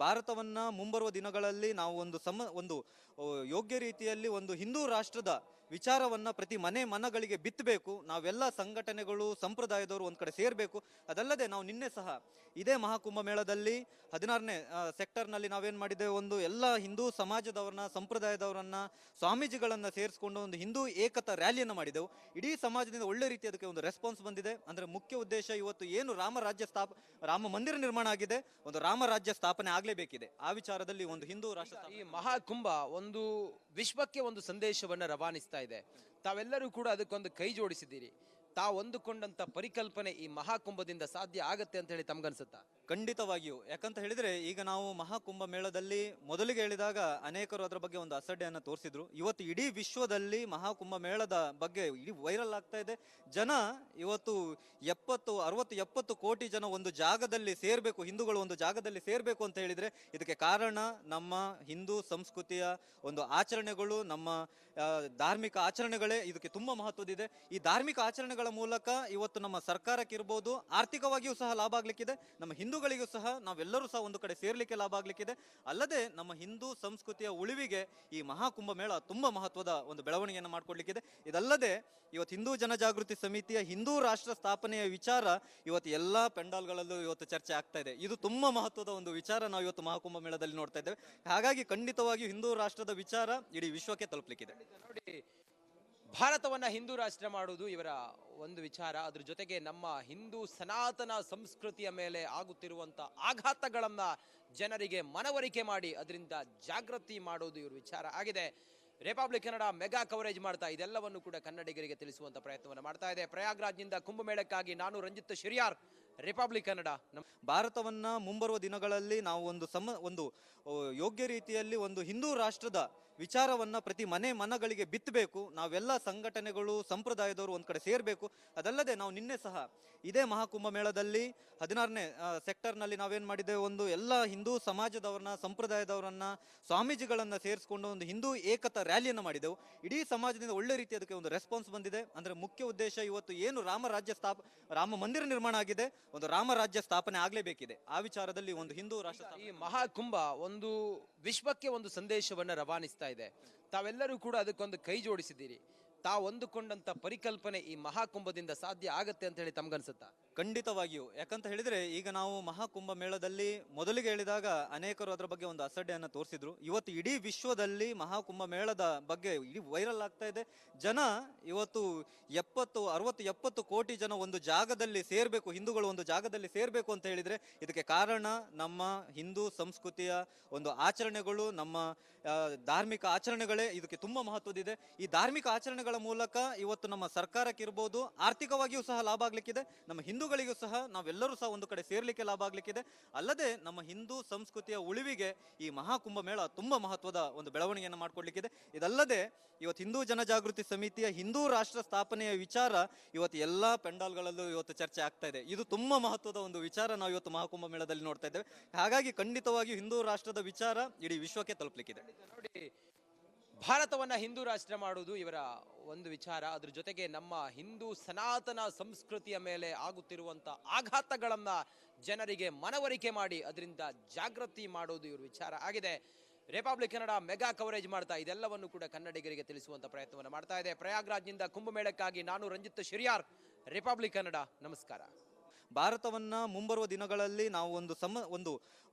ಭಾರತವನ್ನ ಮುಂಬರುವ ದಿನಗಳಲ್ಲಿ ನಾವು ಒಂದು ಯೋಗ್ಯ ರೀತಿಯಲ್ಲಿ ಒಂದು ಹಿಂದೂ ರಾಷ್ಟ್ರದ ವಿಚಾರವನ್ನ ಪ್ರತಿ ಮನಗಳಿಗೆ ಬಿತ್ತಬೇಕು. ನಾವೆಲ್ಲ ಸಂಘಟನೆಗಳು ಸಂಪ್ರದಾಯದವರು ಒಂದ್ ಕಡೆ ಸೇರ್ಬೇಕು. ಅದಲ್ಲದೆ ನಾವು ನಿನ್ನೆ ಸಹ ಇದೇ ಮಹಾಕುಂಭ ಮೇಳದಲ್ಲಿ 16ನೇ ಸೆಕ್ಟರ್ನಲ್ಲಿ ನಾವೇನ್ ಮಾಡಿದ್ದೇವೆ, ಒಂದು ಎಲ್ಲ ಹಿಂದೂ ಸಮಾಜದವರನ್ನ ಸಂಪ್ರದಾಯದವರನ್ನ ಸ್ವಾಮೀಜಿಗಳನ್ನ ಸೇರಿಸಿಕೊಂಡು ಒಂದು ಹಿಂದೂ ಏಕತಾ ರ್ಯಾಲಿಯನ್ನು ಮಾಡಿದೆವು. ಇಡೀ ಸಮಾಜದಿಂದ ಒಳ್ಳೆ ರೀತಿ ಅದಕ್ಕೆ ಒಂದು ರೆಸ್ಪಾನ್ಸ್ ಬಂದಿದೆ. ಅಂದ್ರೆ ಮುಖ್ಯ ಉದ್ದೇಶ ಇವತ್ತು ಏನು ರಾಮ ಮಂದಿರ ನಿರ್ಮಾಣ ಆಗಿದೆ, ಒಂದು ರಾಮ ರಾಜ್ಯ ಸ್ಥಾಪನೆ ಆಗ್ಲೇಬೇಕಿದೆ. ಆ ವಿಚಾರದಲ್ಲಿ ಒಂದು ಹಿಂದೂ ರಾಷ್ಟ್ರ ಈ ಮಹಾಕುಂಭ ಒಂದು ವಿಶ್ವಕ್ಕೆ ಒಂದು ಸಂದೇಶವನ್ನ ರವಾನಿಸ್ತಾ ಇದೆ. ತಾವೆಲ್ಲರೂ ಕೂಡ ಅದಕ್ಕೊಂದು ಕೈ ಜೋಡಿಸಿದ್ದೀರಿ. ತಾವು ಅಂದುಕೊಂಡಂತ ಪರಿಕಲ್ಪನೆ ಈ ಮಹಾಕುಂಭದಿಂದ ಸಾಧ್ಯ ಆಗತ್ತೆ ಅಂತ ಹೇಳಿ ತಮ್ಗನ್ಸುತ್ತಾ? ಖಂಡಿತವಾಗಿಯೂ. ಯಾಕಂತ ಹೇಳಿದ್ರೆ ಈಗ ನಾವು ಮಹಾಕುಂಭ ಮೇಳದಲ್ಲಿ ಮೊದಲಿಗೆ ಹೇಳಿದಾಗ ಅನೇಕರು ಅದರ ಬಗ್ಗೆ ಒಂದು ಅಸಡ್ಡೆಯನ್ನು ತೋರಿಸಿದ್ರು. ಇವತ್ತು ಇಡೀ ವಿಶ್ವದಲ್ಲಿ ಮಹಾಕುಂಭ ಮೇಳದ ಬಗ್ಗೆ ಇಡೀ ವೈರಲ್ ಆಗ್ತಾ ಇದೆ. ಜನ ಇವತ್ತು 70 ಕೋಟಿ ಜನ ಒಂದು ಜಾಗದಲ್ಲಿ ಸೇರ್ಬೇಕು, ಹಿಂದೂಗಳು ಒಂದು ಜಾಗದಲ್ಲಿ ಸೇರ್ಬೇಕು ಅಂತ ಹೇಳಿದ್ರೆ ಇದಕ್ಕೆ ಕಾರಣ ನಮ್ಮ ಹಿಂದೂ ಸಂಸ್ಕೃತಿಯ ಒಂದು ಆಚರಣೆಗಳು, ನಮ್ಮ ಧಾರ್ಮಿಕ ಆಚರಣೆಗಳೇ ಇದಕ್ಕೆ ತುಂಬಾ ಮಹತ್ವದಿದೆ. ಈ ಧಾರ್ಮಿಕ ಆಚರಣೆಗಳ ಮೂಲಕ ಇವತ್ತು ನಮ್ಮ ಸರ್ಕಾರಕ್ಕಿರ್ಬೋದು, ಆರ್ಥಿಕವಾಗಿಯೂ ಸಹ ಲಾಭ ಆಗ್ಲಿಕ್ಕಿದೆ. ನಮ್ಮ ಹಿಂದೂಗಳಿಗೂ ಸಹ ನಾವೆಲ್ಲರೂ ಸಹ ಒಂದು ಕಡೆ ಸೇರ್ಲಿಕ್ಕೆ ಲಾಭ ಆಗ್ಲಿಕ್ಕಿದೆ. ಅಲ್ಲದೆ ನಮ್ಮ ಹಿಂದೂ ಸಂಸ್ಕೃತಿಯ ಉಳಿವಿಗೆ ಈ ಮಹಾಕುಂಭ ಮೇಳ ತುಂಬಾ ಮಹತ್ವದ ಒಂದು ಬೆಳವಣಿಗೆಯನ್ನು ಮಾಡ್ಕೊಡ್ಲಿಕ್ಕಿದೆ. ಇದಲ್ಲದೆ ಇವತ್ತು ಹಿಂದೂ ಜನಜಾಗೃತಿ ಸಮಿತಿಯ ಹಿಂದೂ ರಾಷ್ಟ್ರ ಸ್ಥಾಪನೆಯ ವಿಚಾರ ಇವತ್ತು ಎಲ್ಲಾ ಪೆಂಡಾಲ್ಗಳಲ್ಲೂ ಇವತ್ತು ಚರ್ಚೆ ಆಗ್ತಾ ಇದೆ. ಇದು ತುಂಬಾ ಮಹತ್ವದ ಒಂದು ವಿಚಾರ ನಾವು ಇವತ್ತು ಮಹಾಕುಂಭ ಮೇಳದಲ್ಲಿ ನೋಡ್ತಾ ಇದ್ದೇವೆ. ಹಾಗಾಗಿ ಖಂಡಿತವಾಗಿಯೂ ಹಿಂದೂ ರಾಷ್ಟ್ರದ ವಿಚಾರ ಇಡೀ ವಿಶ್ವಕ್ಕೆ ತಲುಪಲಿಕ್ಕಿದೆ. ನೋಡಿ, ಭಾರತವನ್ನ ಹಿಂದೂ ರಾಷ್ಟ್ರ ಮಾಡುವುದು ಇವರ ಒಂದು ವಿಚಾರ. ಅದ್ರ ಜೊತೆಗೆ ನಮ್ಮ ಹಿಂದೂ ಸನಾತನ ಸಂಸ್ಕೃತಿಯ ಮೇಲೆ ಆಗುತ್ತಿರುವಂತ ಆಘಾತಗಳನ್ನ ಜನರಿಗೆ ಮನವರಿಕೆ ಮಾಡಿ ಅದರಿಂದ ಜಾಗೃತಿ ಮಾಡೋದು ಇವ್ರ ವಿಚಾರ ಆಗಿದೆ. ರಿಪಬ್ಲಿಕ್ ಕನ್ನಡ ಮೆಗಾ ಕವರೇಜ್ ಮಾಡ್ತಾ ಇದೆಲ್ಲವನ್ನು ಕೂಡ ಕನ್ನಡಿಗರಿಗೆ ತಿಳಿಸುವಂತ ಪ್ರಯತ್ನವನ್ನು ಮಾಡ್ತಾ ಇದೆ. ಪ್ರಯಾಗ್ರಾಜ್ನಿಂದ ಕುಂಭಮೇಳಕ್ಕಾಗಿ ನಾನು ರಂಜಿತ್ ಶಿರಿಯಾರ್, ರಿಪಬ್ಲಿಕ್ ಕನ್ನಡ. ಭಾರತವನ್ನ ಮುಂಬರುವ ದಿನಗಳಲ್ಲಿ ನಾವು ಒಂದು ಯೋಗ್ಯ ರೀತಿಯಲ್ಲಿ ಒಂದು ಹಿಂದೂ ರಾಷ್ಟ್ರದ ವಿಚಾರವನ್ನ ಪ್ರತಿ ಮನಗಳಿಗೆ ಬಿತ್ತಬೇಕು. ನಾವೆಲ್ಲ ಸಂಘಟನೆಗಳು ಸಂಪ್ರದಾಯದವರು ಒಂದ್ ಕಡೆ ಸೇರ್ಬೇಕು. ಅದಲ್ಲದೆ ನಾವು ನಿನ್ನೆ ಸಹ ಇದೇ ಮಹಾಕುಂಭ ಮೇಳದಲ್ಲಿ 16ನೇ ಸೆಕ್ಟರ್ನಲ್ಲಿ ನಾವೇನ್ ಮಾಡಿದ್ದೇವೆ, ಒಂದು ಎಲ್ಲ ಹಿಂದೂ ಸಮಾಜದವರನ್ನ ಸಂಪ್ರದಾಯದವರನ್ನ ಸ್ವಾಮೀಜಿಗಳನ್ನ ಸೇರಿಸಿಕೊಂಡು ಒಂದು ಹಿಂದೂ ಏಕತಾ ರ್ಯಾಲಿಯನ್ನು ಮಾಡಿದೆವು. ಇಡೀ ಸಮಾಜದಿಂದ ಒಳ್ಳೆ ರೀತಿ ಅದಕ್ಕೆ ಒಂದು ರೆಸ್ಪಾನ್ಸ್ ಬಂದಿದೆ. ಅಂದ್ರೆ ಮುಖ್ಯ ಉದ್ದೇಶ ಇವತ್ತು ಏನು ರಾಮ ಮಂದಿರ ನಿರ್ಮಾಣ ಆಗಿದೆ, ಒಂದು ರಾಮ ರಾಜ್ಯ ಸ್ಥಾಪನೆ ಆಗ್ಲೇಬೇಕಿದೆ. ಆ ವಿಚಾರದಲ್ಲಿ ಒಂದು ಹಿಂದೂ ರಾಷ್ಟ್ರ ಈ ಮಹಾಕುಂಭ ಒಂದು ವಿಶ್ವಕ್ಕೆ ಒಂದು ಸಂದೇಶವನ್ನ ರವಾನಿಸ್ತಾ ಇದೆ. ತಾವೆಲ್ಲರೂ ಕೂಡ ಅದಕ್ಕೊಂದು ಕೈ ಜೋಡಿಸಿದ್ದೀರಿ. ತಾವು ಅಂದುಕೊಂಡಂತ ಪರಿಕಲ್ಪನೆ ಈ ಮಹಾಕುಂಭದಿಂದ ಸಾಧ್ಯ ಆಗತ್ತೆ ಅಂತ ಹೇಳಿ ತಮ್ಗನ್ಸುತ್ತಾ? ಖಂಡಿತವಾಗಿಯೂ. ಯಾಕಂತ ಹೇಳಿದ್ರೆ ಈಗ ನಾವು ಮಹಾಕುಂಭ ಮೇಳದಲ್ಲಿ ಮೊದಲಿಗೆ ಹೇಳಿದಾಗ ಅನೇಕರು ಅದರ ಬಗ್ಗೆ ಒಂದು ಅಸಡ್ಡೆಯನ್ನು ತೋರಿಸಿದ್ರು. ಇವತ್ತು ಇಡೀ ವಿಶ್ವದಲ್ಲಿ ಮಹಾಕುಂಭ ಮೇಳದ ಬಗ್ಗೆ ಇಡೀ ವೈರಲ್ ಆಗ್ತಾ ಇದೆ. ಜನ ಇವತ್ತು 70 ಕೋಟಿ ಜನ ಒಂದು ಜಾಗದಲ್ಲಿ ಸೇರ್ಬೇಕು, ಹಿಂದೂಗಳು ಒಂದು ಜಾಗದಲ್ಲಿ ಸೇರ್ಬೇಕು ಅಂತ ಹೇಳಿದ್ರೆ ಇದಕ್ಕೆ ಕಾರಣ ನಮ್ಮ ಹಿಂದೂ ಸಂಸ್ಕೃತಿಯ ಒಂದು ಆಚರಣೆಗಳು, ನಮ್ಮ ಧಾರ್ಮಿಕ ಆಚರಣೆಗಳೇ ಇದಕ್ಕೆ ತುಂಬಾ ಮಹತ್ವದಿದೆ. ಈ ಧಾರ್ಮಿಕ ಆಚರಣೆಗಳ ಮೂಲಕ ಇವತ್ತು ನಮ್ಮ ಸರ್ಕಾರಕ್ಕಿರ್ಬೋದು, ಆರ್ಥಿಕವಾಗಿಯೂ ಸಹ ಲಾಭ ಆಗ್ಲಿಕ್ಕಿದೆ. ನಮ್ಮ ಹಿಂದೂಗಳಿಗೂ ಸಹ ನಾವೆಲ್ಲರೂ ಸಹ ಒಂದು ಕಡೆ ಸೇರ್ಲಿಕ್ಕೆ ಲಾಭ ಆಗ್ಲಿಕ್ಕಿದೆ. ಅಲ್ಲದೆ ನಮ್ಮ ಹಿಂದೂ ಸಂಸ್ಕೃತಿಯ ಉಳಿವಿಗೆ ಈ ಮಹಾಕುಂಭ ಮೇಳ ತುಂಬಾ ಮಹತ್ವದ ಒಂದು ಬೆಳವಣಿಗೆಯನ್ನು ಮಾಡ್ಕೊಡ್ಲಿಕ್ಕಿದೆ. ಇದಲ್ಲದೆ ಇವತ್ತು ಹಿಂದೂ ಜನಜಾಗೃತಿ ಸಮಿತಿಯ ಹಿಂದೂ ರಾಷ್ಟ್ರ ಸ್ಥಾಪನೆಯ ವಿಚಾರ ಇವತ್ತು ಎಲ್ಲಾ ಪೆಂಡಾಲ್ಗಳಲ್ಲೂ ಇವತ್ತು ಚರ್ಚೆ ಆಗ್ತಾ ಇದೆ. ಇದು ತುಂಬಾ ಮಹತ್ವದ ಒಂದು ವಿಚಾರ ನಾವು ಇವತ್ತು ಮಹಾಕುಂಭ ಮೇಳದಲ್ಲಿ ನೋಡ್ತಾ ಇದ್ದೇವೆ. ಹಾಗಾಗಿ ಖಂಡಿತವಾಗಿಯೂ ಹಿಂದೂ ರಾಷ್ಟ್ರದ ವಿಚಾರ ಇಡೀ ವಿಶ್ವಕ್ಕೆ ತಲುಪಲಿಕ್ಕಿದೆ. ನೋಡಿ, ಭಾರತವನ್ನ ಹಿಂದೂ ರಾಷ್ಟ್ರ ಮಾಡುವುದು ಇವರ ಒಂದು ವಿಚಾರ. ಅದ್ರ ಜೊತೆಗೆ ನಮ್ಮ ಹಿಂದೂ ಸನಾತನ ಸಂಸ್ಕೃತಿಯ ಮೇಲೆ ಆಗುತ್ತಿರುವಂತ ಆಘಾತಗಳನ್ನ ಜನರಿಗೆ ಮನವರಿಕೆ ಮಾಡಿ ಅದರಿಂದ ಜಾಗೃತಿ ಮಾಡೋದು ಇವ್ರ ವಿಚಾರ ಆಗಿದೆ. ರಿಪಬ್ಲಿಕ್ ಕನ್ನಡ ಮೆಗಾ ಕವರೇಜ್ ಮಾಡ್ತಾ ಇದೆಲ್ಲವನ್ನು ಕೂಡ ಕನ್ನಡಿಗರಿಗೆ ತಿಳಿಸುವಂತ ಪ್ರಯತ್ನವನ್ನು ಮಾಡ್ತಾ ಇದೆ. ಪ್ರಯಾಗ್ರಾಜ್ನಿಂದ ಕುಂಭಮೇಳಕ್ಕಾಗಿ ನಾನು ರಂಜಿತ್ ಶಿರಿಯಾರ್, ರಿಪಬ್ಲಿಕ್ ಕನ್ನಡ. ನಮಸ್ಕಾರ. ಭಾರತವನ್ನ ಮುಂಬರುವ ದಿನಗಳಲ್ಲಿ ನಾವು ಒಂದು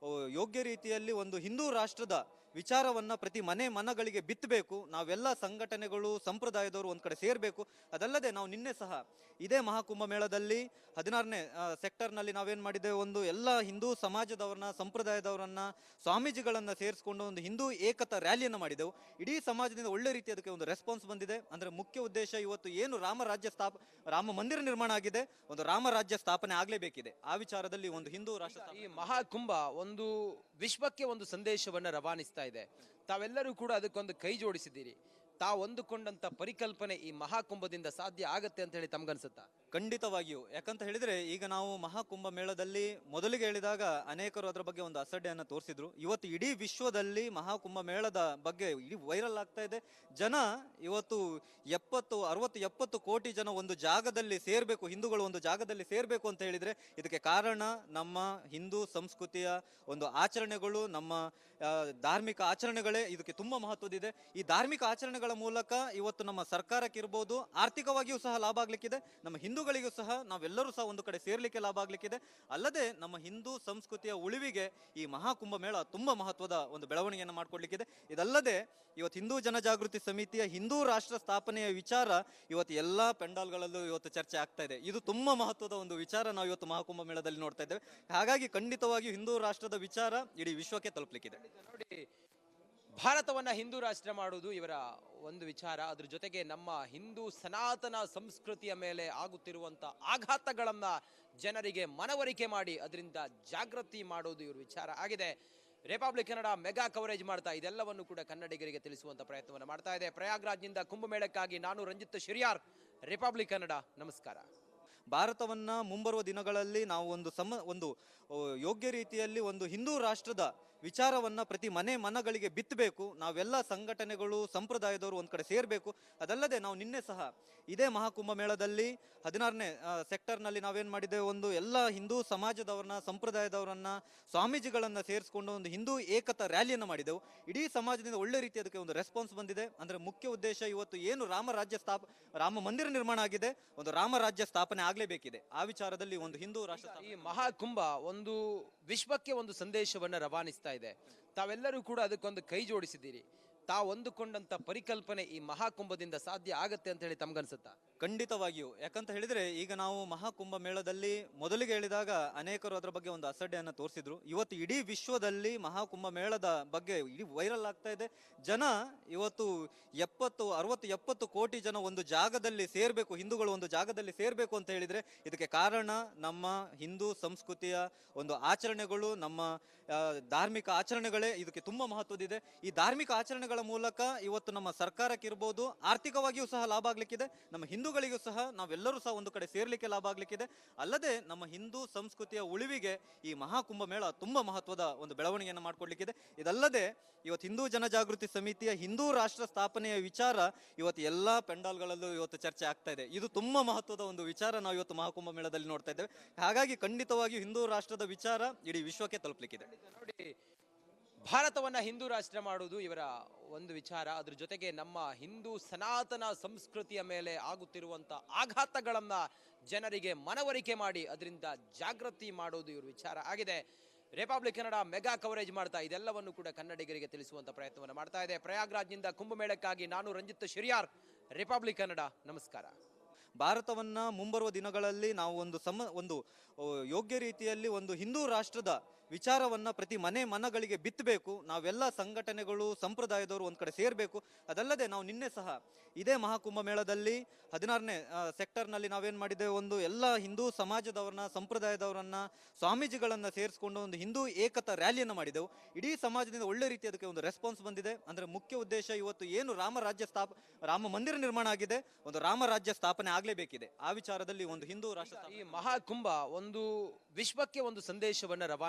ಯೋಗ್ಯ ರೀತಿಯಲ್ಲಿ ಒಂದು ಹಿಂದೂ ರಾಷ್ಟ್ರದ ವಿಚಾರವನ್ನ ಪ್ರತಿ ಮನಗಳಿಗೆ ಬಿತ್ತಬೇಕು. ನಾವೆಲ್ಲ ಸಂಘಟನೆಗಳು ಸಂಪ್ರದಾಯದವರು ಒಂದ್ ಕಡೆ ಸೇರ್ಬೇಕು. ಅದಲ್ಲದೆ ನಾವು ನಿನ್ನೆ ಸಹ ಇದೇ ಮಹಾಕುಂಭ ಮೇಳದಲ್ಲಿ 16ನೇ ಸೆಕ್ಟರ್ನಲ್ಲಿ ನಾವೇನ್ ಮಾಡಿದ್ದೇವೆ, ಒಂದು ಎಲ್ಲ ಹಿಂದೂ ಸಮಾಜದವರನ್ನ ಸಂಪ್ರದಾಯದವರನ್ನ ಸ್ವಾಮೀಜಿಗಳನ್ನ ಸೇರಿಸಿಕೊಂಡು ಒಂದು ಹಿಂದೂ ಏಕತಾ ರ್ಯಾಲಿಯನ್ನು ಮಾಡಿದೆವು. ಇಡೀ ಸಮಾಜದಿಂದ ಒಳ್ಳೆ ರೀತಿ ಅದಕ್ಕೆ ಒಂದು ರೆಸ್ಪಾನ್ಸ್ ಬಂದಿದೆ. ಅಂದ್ರೆ ಮುಖ್ಯ ಉದ್ದೇಶ ಇವತ್ತು ಏನು ರಾಮ ಮಂದಿರ ನಿರ್ಮಾಣ ಆಗಿದೆ, ಒಂದು ರಾಮ ರಾಜ್ಯ ಸ್ಥಾಪನೆ ಆಗ್ಲೇಬೇಕಿದೆ. ಆ ವಿಚಾರದಲ್ಲಿ ಒಂದು ಹಿಂದೂ ರಾಷ್ಟ್ರ ಈ ಮಹಾಕುಂಭ ಒಂದು ವಿಶ್ವಕ್ಕೆ ಒಂದು ಸಂದೇಶವನ್ನ ರವಾನಿಸ್ತಾ ಇದೆ. ತಾವೆಲ್ಲರೂ ಕೂಡ ಅದಕ್ಕೊಂದು ಕೈ ಜೋಡಿಸಿದ್ದೀರಿ. ತಾವು ಅಂದುಕೊಂಡಂತ ಪರಿಕಲ್ಪನೆ ಈ ಮಹಾಕುಂಭದಿಂದ ಸಾಧ್ಯ ಆಗತ್ತೆ ಅಂತ ಹೇಳಿ ತಮ್ಗನ್ಸುತ್ತಾ? ಖಂಡಿತವಾಗಿಯೂ. ಯಾಕಂತ ಹೇಳಿದ್ರೆ ಈಗ ನಾವು ಮಹಾಕುಂಭ ಮೇಳದಲ್ಲಿ ಮೊದಲಿಗೆ ಹೇಳಿದಾಗ ಅನೇಕರು ಅದರ ಬಗ್ಗೆ ಒಂದು ಅಸಡ್ಡೆಯನ್ನ ತೋರಿಸಿದ್ರು. ಇವತ್ತು ಇಡೀ ವಿಶ್ವದಲ್ಲಿ ಮಹಾಕುಂಭ ಮೇಳದ ಬಗ್ಗೆ ಇಡೀ ವೈರಲ್ ಆಗ್ತಾ ಇದೆ. ಜನ ಇವತ್ತು 70 ಕೋಟಿ ಜನ ಒಂದು ಜಾಗದಲ್ಲಿ ಸೇರ್ಬೇಕು, ಹಿಂದೂಗಳು ಒಂದು ಜಾಗದಲ್ಲಿ ಸೇರ್ಬೇಕು ಅಂತ ಹೇಳಿದ್ರೆ ಇದಕ್ಕೆ ಕಾರಣ ನಮ್ಮ ಹಿಂದೂ ಸಂಸ್ಕೃತಿಯ ಒಂದು ಆಚರಣೆಗಳು, ನಮ್ಮ ಧಾರ್ಮಿಕ ಆಚರಣೆಗಳೇ ಇದಕ್ಕೆ ತುಂಬಾ ಮಹತ್ವದಿದೆ. ಈ ಧಾರ್ಮಿಕ ಆಚರಣೆಗಳ ಮೂಲಕ ಇವತ್ತು ನಮ್ಮ ಸರ್ಕಾರಕ್ಕಿರ್ಬೋದು, ಆರ್ಥಿಕವಾಗಿಯೂ ಸಹ ಲಾಭ ಆಗ್ಲಿಕ್ಕಿದೆ, ನಮ್ಮ ಹಿಂದೂಗಳಿಗೂ ಸಹ ನಾವೆಲ್ಲರೂ ಸಹ ಒಂದು ಕಡೆ ಸೇರ್ಲಿಕ್ಕೆ ಲಾಭ ಆಗ್ಲಿಕ್ಕಿದೆ. ಅಲ್ಲದೆ ನಮ್ಮ ಹಿಂದೂ ಸಂಸ್ಕೃತಿಯ ಉಳಿವಿಗೆ ಈ ಮಹಾಕುಂಭ ಮೇಳ ತುಂಬಾ ಮಹತ್ವದ ಒಂದು ಬೆಳವಣಿಗೆಯನ್ನು ಮಾಡ್ಕೊಡ್ಲಿಕ್ಕಿದೆ. ಇದಲ್ಲದೆ ಇವತ್ತು ಹಿಂದೂ ಜನಜಾಗೃತಿ ಸಮಿತಿಯ ಹಿಂದೂ ರಾಷ್ಟ್ರ ಸ್ಥಾಪನೆಯ ವಿಚಾರ ಇವತ್ತು ಎಲ್ಲಾ ಪೆಂಡಾಲ್ಗಳಲ್ಲೂ ಇವತ್ತು ಚರ್ಚೆ ಆಗ್ತಾ ಇದೆ. ಇದು ತುಂಬಾ ಮಹತ್ವದ ಒಂದು ವಿಚಾರ ನಾವು ಇವತ್ತು ಮಹಾಕುಂಭ ಮೇಳದಲ್ಲಿ ನೋಡ್ತಾ ಇದ್ದೇವೆ. ಹಾಗಾಗಿ ಖಂಡಿತವಾಗಿಯೂ ಹಿಂದೂ ರಾಷ್ಟ್ರದ ವಿಚಾರ ಇಡೀ ವಿಶ್ವಕ್ಕೆ ತಲುಪಲಿಕ್ಕಿದೆ. ನೋಡಿ, ಭಾರತವನ್ನ ಹಿಂದೂ ರಾಷ್ಟ್ರ ಮಾಡುವುದು ಇವರ ಒಂದು ವಿಚಾರ. ಅದ್ರ ಜೊತೆಗೆ ನಮ್ಮ ಹಿಂದೂ ಸನಾತನ ಸಂಸ್ಕೃತಿಯ ಮೇಲೆ ಆಗುತ್ತಿರುವಂತ ಆಘಾತಗಳನ್ನ ಜನರಿಗೆ ಮನವರಿಕೆ ಮಾಡಿ ಅದರಿಂದ ಜಾಗೃತಿ ಮಾಡೋದು ಇವ್ರ ವಿಚಾರ ಆಗಿದೆ. ರಿಪಬ್ಲಿಕ್ ಕನ್ನಡ ಮೆಗಾ ಕವರೇಜ್ ಮಾಡ್ತಾ ಇದೆಲ್ಲವನ್ನು ಕೂಡ ಕನ್ನಡಿಗರಿಗೆ ತಿಳಿಸುವಂತ ಪ್ರಯತ್ನವನ್ನು ಮಾಡ್ತಾ ಇದೆ. ಪ್ರಯಾಗ್ರಾಜ್ನಿಂದ ಕುಂಭಮೇಳಕ್ಕಾಗಿ ನಾನು ರಂಜಿತ್ ಶಿರಿಯಾರ್, ರಿಪಬ್ಲಿಕ್ ಕನ್ನಡ, ನಮಸ್ಕಾರ. ಭಾರತವನ್ನ ಮುಂಬರುವ ದಿನಗಳಲ್ಲಿ ನಾವು ಒಂದು ಯೋಗ್ಯ ರೀತಿಯಲ್ಲಿ ಒಂದು ಹಿಂದೂ ರಾಷ್ಟ್ರದ ವಿಚಾರವನ್ನ ಪ್ರತಿ ಮನಗಳಿಗೆ ಬಿತ್ತಬೇಕು. ನಾವೆಲ್ಲ ಸಂಘಟನೆಗಳು, ಸಂಪ್ರದಾಯದವರು ಒಂದ್ ಕಡೆ ಸೇರ್ಬೇಕು. ಅದಲ್ಲದೆ ನಾವು ನಿನ್ನೆ ಸಹ ಇದೇ ಮಹಾಕುಂಭ ಮೇಳದಲ್ಲಿ 16ನೇ ಸೆಕ್ಟರ್ನಲ್ಲಿ ನಾವೇನ್ ಮಾಡಿದ್ದೇವೆ, ಒಂದು ಎಲ್ಲ ಹಿಂದೂ ಸಮಾಜದವರನ್ನ, ಸಂಪ್ರದಾಯದವರನ್ನ, ಸ್ವಾಮೀಜಿಗಳನ್ನ ಸೇರಿಸ್ಕೊಂಡು ಒಂದು ಹಿಂದೂ ಏಕತಾ ರ್ಯಾಲಿಯನ್ನ ಮಾಡಿದೆವು. ಇಡೀ ಸಮಾಜದಿಂದ ಒಳ್ಳೆ ರೀತಿ ಅದಕ್ಕೆ ಒಂದು ರೆಸ್ಪಾನ್ಸ್ ಬಂದಿದೆ. ಅಂದ್ರೆ ಮುಖ್ಯ ಉದ್ದೇಶ ಇವತ್ತು ಏನು ರಾಮ ಮಂದಿರ ನಿರ್ಮಾಣ ಆಗಿದೆ, ಒಂದು ರಾಮ ರಾಜ್ಯ ಸ್ಥಾಪನೆ ಆಗ್ಲೇಬೇಕಿದೆ. ಆ ವಿಚಾರದಲ್ಲಿ ಒಂದು ಹಿಂದೂ ರಾಷ್ಟ್ರ ಈ ಮಹಾಕುಂಭ ಒಂದು ವಿಶ್ವಕ್ಕೆ ಒಂದು ಸಂದೇಶವನ್ನ ರವಾನಿಸ್ತಾ ಇದೆ. ತಾವೆಲ್ಲರೂ ಕೂಡ ಅದಕ್ಕೊಂದು ಕೈ ಜೋಡಿಸಿದ್ದೀರಿ. ತಾವು ಅಂದುಕೊಂಡಂತ ಪರಿಕಲ್ಪನೆ ಈ ಮಹಾಕುಂಭದಿಂದ ಸಾಧ್ಯ ಆಗತ್ತೆ ಅಂತ ಹೇಳಿ ತಮ್ಗನ್ಸುತ್ತಾ? ಖಂಡಿತವಾಗಿಯೂ. ಯಾಕಂತ ಹೇಳಿದ್ರೆ ಈಗ ನಾವು ಮಹಾಕುಂಭ ಮೇಳದಲ್ಲಿ ಮೊದಲಿಗೆ ಹೇಳಿದಾಗ ಅನೇಕರು ಅದರ ಬಗ್ಗೆ ಒಂದು ಅಸಡ್ಡೆಯನ್ನ ತೋರಿಸಿದ್ರು. ಇವತ್ತು ಇಡೀ ವಿಶ್ವದಲ್ಲಿ ಮಹಾಕುಂಭ ಮೇಳದ ಬಗ್ಗೆ ಇಡೀ ವೈರಲ್ ಆಗ್ತಾ ಇದೆ. ಜನ ಇವತ್ತು 70 ಕೋಟಿ ಜನ ಒಂದು ಜಾಗದಲ್ಲಿ ಸೇರ್ಬೇಕು, ಹಿಂದೂಗಳು ಒಂದು ಜಾಗದಲ್ಲಿ ಸೇರ್ಬೇಕು ಅಂತ ಹೇಳಿದ್ರೆ ಇದಕ್ಕೆ ಕಾರಣ ನಮ್ಮ ಹಿಂದೂ ಸಂಸ್ಕೃತಿಯ ಒಂದು ಆಚರಣೆಗಳು, ನಮ್ಮ ಧಾರ್ಮಿಕ ಆಚರಣೆಗಳೇ ಇದಕ್ಕೆ ತುಂಬಾ ಮಹತ್ವದಿದೆ. ಈ ಧಾರ್ಮಿಕ ಆಚರಣೆಗಳ ಮೂಲಕ ಇವತ್ತು ನಮ್ಮ ಸರ್ಕಾರಕ್ಕಿರ್ಬೋದು, ಆರ್ಥಿಕವಾಗಿಯೂ ಸಹ ಲಾಭ ಆಗ್ಲಿಕ್ಕಿದೆ, ನಮ್ಮ ಹಿಂದೂಗಳಿಗೂ ಸಹ ನಾವೆಲ್ಲರೂ ಸಹ ಒಂದು ಕಡೆ ಸೇರ್ಲಿಕ್ಕೆ ಲಾಭ ಆಗ್ಲಿಕ್ಕಿದೆ. ಅಲ್ಲದೆ ನಮ್ಮ ಹಿಂದೂ ಸಂಸ್ಕೃತಿಯ ಉಳಿವಿಗೆ ಈ ಮಹಾಕುಂಭ ಮೇಳ ತುಂಬಾ ಮಹತ್ವದ ಒಂದು ಬೆಳವಣಿಗೆಯನ್ನು ಮಾಡ್ಕೊಡ್ಲಿಕ್ಕಿದೆ. ಇದಲ್ಲದೆ ಇವತ್ತು ಹಿಂದೂ ಜನಜಾಗೃತಿ ಸಮಿತಿಯ ಹಿಂದೂ ರಾಷ್ಟ್ರ ಸ್ಥಾಪನೆಯ ವಿಚಾರ ಇವತ್ತು ಎಲ್ಲಾ ಪೆಂಡಾಲ್ಗಳಲ್ಲೂ ಇವತ್ತು ಚರ್ಚೆ ಆಗ್ತಾ ಇದೆ. ಇದು ತುಂಬಾ ಮಹತ್ವದ ಒಂದು ವಿಚಾರ ನಾವು ಇವತ್ತು ಮಹಾಕುಂಭ ಮೇಳದಲ್ಲಿ ನೋಡ್ತಾ ಇದ್ದೇವೆ. ಹಾಗಾಗಿ ಖಂಡಿತವಾಗಿಯೂ ಹಿಂದೂ ರಾಷ್ಟ್ರದ ವಿಚಾರ ಇಡೀ ವಿಶ್ವಕ್ಕೆ ತಲುಪಲಿಕ್ಕಿದೆ. ನೋಡಿ, ಭಾರತವನ್ನ ಹಿಂದೂ ರಾಷ್ಟ್ರ ಮಾಡುವುದು ಇವರ ಒಂದು ವಿಚಾರ. ಅದ್ರ ಜೊತೆಗೆ ನಮ್ಮ ಹಿಂದೂ ಸನಾತನ ಸಂಸ್ಕೃತಿಯ ಮೇಲೆ ಆಗುತ್ತಿರುವಂತ ಆಘಾತಗಳನ್ನ ಜನರಿಗೆ ಮನವರಿಕೆ ಮಾಡಿ ಅದರಿಂದ ಜಾಗೃತಿ ಮಾಡೋದು ಇವ್ರ ವಿಚಾರ ಆಗಿದೆ. ರಿಪಬ್ಲಿಕ್ ಕನ್ನಡ ಮೆಗಾ ಕವರೇಜ್ ಮಾಡ್ತಾ ಇದೆಲ್ಲವನ್ನು ಕೂಡ ಕನ್ನಡಿಗರಿಗೆ ತಿಳಿಸುವಂತ ಪ್ರಯತ್ನವನ್ನು ಮಾಡ್ತಾ ಇದೆ. ಪ್ರಯಾಗ್ರಾಜ್ನಿಂದ ಕುಂಭಮೇಳಕ್ಕಾಗಿ ನಾನು ರಂಜಿತ್ ಶಿರಿಯಾರ್, ರಿಪಬ್ಲಿಕ್ ಕನ್ನಡ, ನಮಸ್ಕಾರ. ಭಾರತವನ್ನ ಮುಂಬರುವ ದಿನಗಳಲ್ಲಿ ನಾವು ಒಂದು ಯೋಗ್ಯ ರೀತಿಯಲ್ಲಿ ಒಂದು ಹಿಂದೂ ರಾಷ್ಟ್ರದ ವಿಚಾರವನ್ನ ಪ್ರತಿ ಮನಗಳಿಗೆ ಬಿತ್ತಬೇಕು. ನಾವೆಲ್ಲ ಸಂಘಟನೆಗಳು, ಸಂಪ್ರದಾಯದವರು ಒಂದ್ ಕಡೆ ಸೇರ್ಬೇಕು. ಅದಲ್ಲದೆ ನಾವು ನಿನ್ನೆ ಸಹ ಇದೇ ಮಹಾಕುಂಭ ಮೇಳದಲ್ಲಿ 16ನೇ ಸೆಕ್ಟರ್ನಲ್ಲಿ ನಾವೇನ್ ಮಾಡಿದ್ದೇವೆ, ಒಂದು ಎಲ್ಲ ಹಿಂದೂ ಸಮಾಜದವರನ್ನ, ಸಂಪ್ರದಾಯದವರನ್ನ, ಸ್ವಾಮೀಜಿಗಳನ್ನ ಸೇರಿಸ್ಕೊಂಡು ಒಂದು ಹಿಂದೂ ಏಕತಾ ರ್ಯಾಲಿಯನ್ನ ಮಾಡಿದೆವು. ಇಡೀ ಸಮಾಜದಿಂದ ಒಳ್ಳೆ ರೀತಿ ಅದಕ್ಕೆ ಒಂದು ರೆಸ್ಪಾನ್ಸ್ ಬಂದಿದೆ. ಅಂದ್ರೆ ಮುಖ್ಯ ಉದ್ದೇಶ ಇವತ್ತು ಏನು ರಾಮ ಮಂದಿರ ನಿರ್ಮಾಣ ಆಗಿದೆ, ಒಂದು ರಾಮ ರಾಜ್ಯ ಸ್ಥಾಪನೆ ಆಗ್ಲೇಬೇಕಿದೆ. ಆ ವಿಚಾರದಲ್ಲಿ ಒಂದು ಹಿಂದೂ ರಾಷ್ಟ್ರ ಈ ಮಹಾಕುಂಭ ಒಂದು ವಿಶ್ವಕ್ಕೆ ಒಂದು ಸಂದೇಶವನ್ನ ರವಾನಿಸ್ತಾ